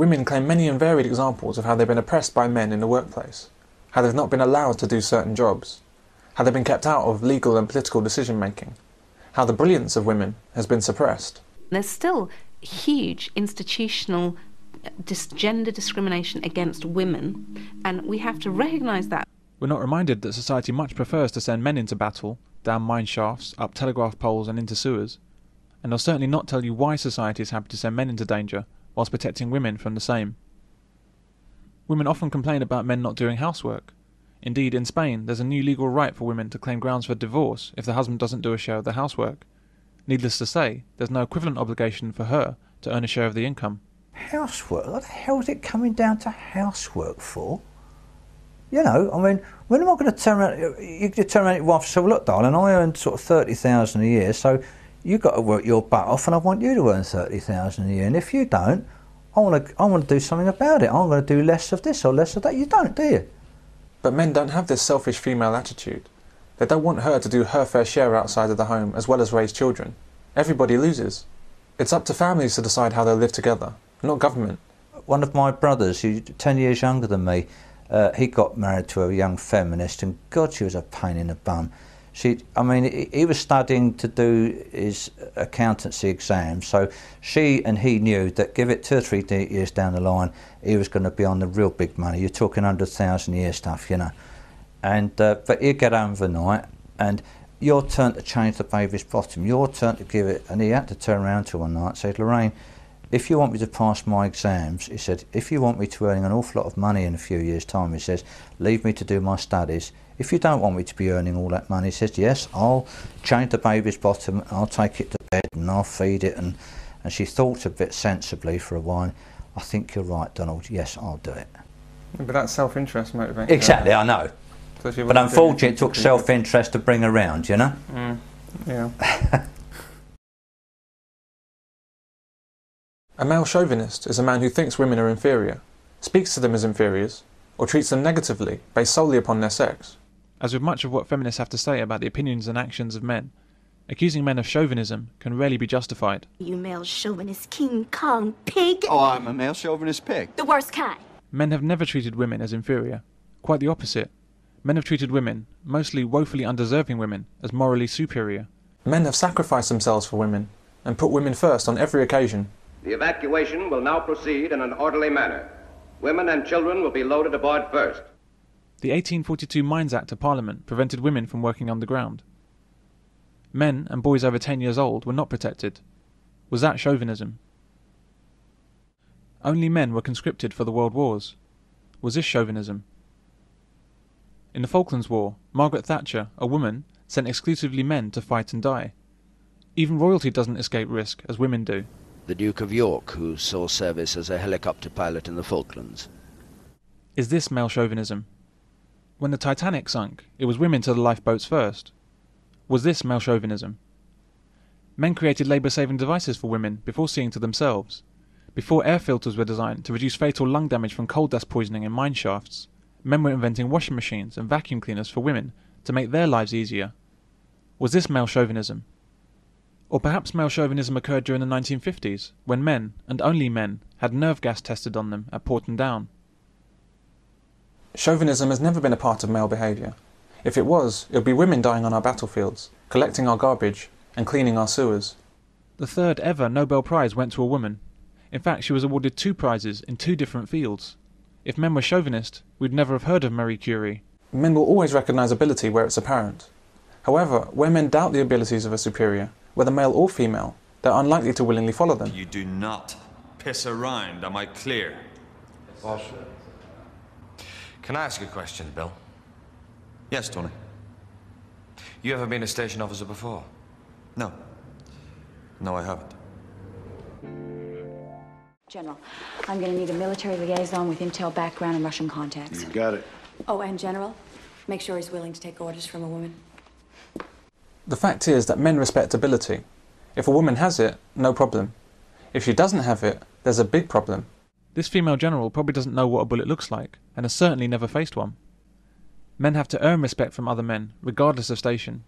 Women claim many and varied examples of how they've been oppressed by men in the workplace, how they've not been allowed to do certain jobs, how they've been kept out of legal and political decision-making, how the brilliance of women has been suppressed. There's still huge institutional gender discrimination against women, and we have to recognise that. We're not reminded that society much prefers to send men into battle, down mine shafts, up telegraph poles and into sewers, and they'll certainly not tell you why society is happy to send men into danger whilst protecting women from the same. Women often complain about men not doing housework. Indeed, in Spain, there's a new legal right for women to claim grounds for divorce if the husband doesn't do a share of the housework. Needless to say, there's no equivalent obligation for her to earn a share of the income. Housework? What the hell is it coming down to housework for? You know, I mean, when am I going to turn around? You turn around to your wife and say, well, look, darling, I earn sort of 30,000 a year, so you've got to work your butt off, and I want you to earn 30,000 a year. And if you don't, I want to do something about it. I'm going to do less of this or less of that. You don't, do you? But men don't have this selfish female attitude. They don't want her to do her fair share outside of the home as well as raise children. Everybody loses. It's up to families to decide how they'll live together, not government. One of my brothers, who's 10 years younger than me, he got married to a young feminist, and God, she was a pain in the bum. He was studying to do his accountancy exams, so she and he knew that give it 2 or 3 years down the line, he was going to be on the real big money. You're talking 100,000 a year stuff, you know. And but he'd get home overnight, and your turn to change the baby's bottom, your turn to give it, and he had to turn around to her one night and say, Lorraine, if you want me to pass my exams, he said, if you want me to earning an awful lot of money in a few years' time, he says, leave me to do my studies. If you don't want me to be earning all that money, he says, yes, I'll change the baby's bottom, I'll take it to bed and I'll feed it. And she thought a bit sensibly for a while. I think you're right, Donald, yes, I'll do it. But that's self-interest motivating. Exactly, I know. So but unfortunately it took self-interest to bring her around, you know? Yeah. A male chauvinist is a man who thinks women are inferior, speaks to them as inferiors, or treats them negatively based solely upon their sex. As with much of what feminists have to say about the opinions and actions of men, accusing men of chauvinism can rarely be justified. You male chauvinist King Kong pig! Oh, I'm a male chauvinist pig. The worst kind. Men have never treated women as inferior. Quite the opposite. Men have treated women, mostly woefully undeserving women, as morally superior. Men have sacrificed themselves for women, and put women first on every occasion. The evacuation will now proceed in an orderly manner. Women and children will be loaded aboard first. The 1842 Mines Act of Parliament prevented women from working underground. Men and boys over 10 years old were not protected. Was that chauvinism? Only men were conscripted for the world wars. Was this chauvinism? In the Falklands War, Margaret Thatcher, a woman, sent exclusively men to fight and die. Even royalty doesn't escape risk, as women do. The Duke of York, who saw service as a helicopter pilot in the Falklands. Is this male chauvinism? When the Titanic sunk, it was women to the lifeboats first. Was this male chauvinism? Men created labour-saving devices for women before seeing to themselves. Before air filters were designed to reduce fatal lung damage from coal dust poisoning in mine shafts, men were inventing washing machines and vacuum cleaners for women to make their lives easier. Was this male chauvinism? Or perhaps male chauvinism occurred during the 1950s, when men, and only men, had nerve gas tested on them at Porton Down. Chauvinism has never been a part of male behaviour. If it was, it would be women dying on our battlefields, collecting our garbage, and cleaning our sewers. The third ever Nobel Prize went to a woman. In fact, she was awarded 2 prizes in 2 different fields. If men were chauvinist, we'd never have heard of Marie Curie. Men will always recognise ability where it's apparent. However, where men doubt the abilities of a superior, whether male or female, they're unlikely to willingly follow them. You do not piss around, am I clear? Boss. Can I ask a question, Bill? Yes, Tony. You ever been a station officer before? No. No, I haven't. General, I'm going to need a military liaison with intel background and Russian contacts. You got it. Oh, and General, make sure he's willing to take orders from a woman. The fact is that men respect ability. If a woman has it, no problem. If she doesn't have it, there's a big problem. This female general probably doesn't know what a bullet looks like, and has certainly never faced one. Men have to earn respect from other men, regardless of station.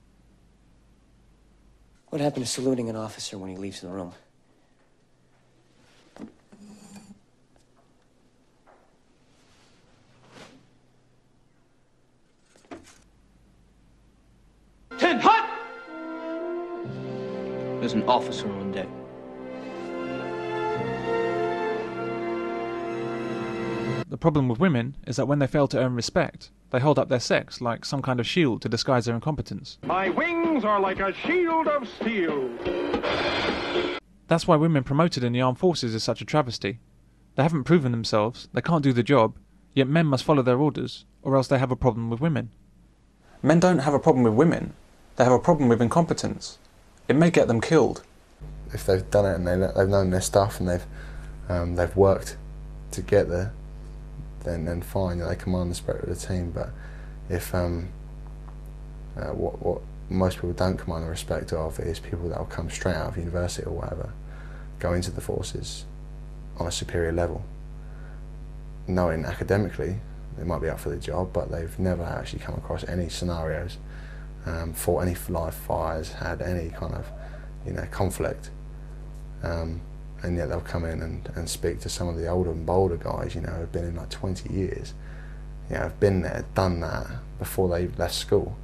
What happened to saluting an officer when he leaves the room? was an officer on deck. The problem with women is that when they fail to earn respect, they hold up their sex like some kind of shield to disguise their incompetence. My wings are like a shield of steel. That's why women promoted in the armed forces is such a travesty. They haven't proven themselves, they can't do the job, yet men must follow their orders, or else they have a problem with women. Men don't have a problem with women, they have a problem with incompetence. It may get them killed. If they've done it and they've known their stuff and they've worked to get there, then fine, they command the spirit of the team. But if what most people don't command the respect of is people that will come straight out of university or whatever, go into the forces on a superior level, knowing academically they might be up for the job, but they've never actually come across any scenarios, fought any live fires, had any kind of conflict, and yet they'll come in and speak to some of the older and bolder guys, who've been in like 20 years, have been there, done that before they left school.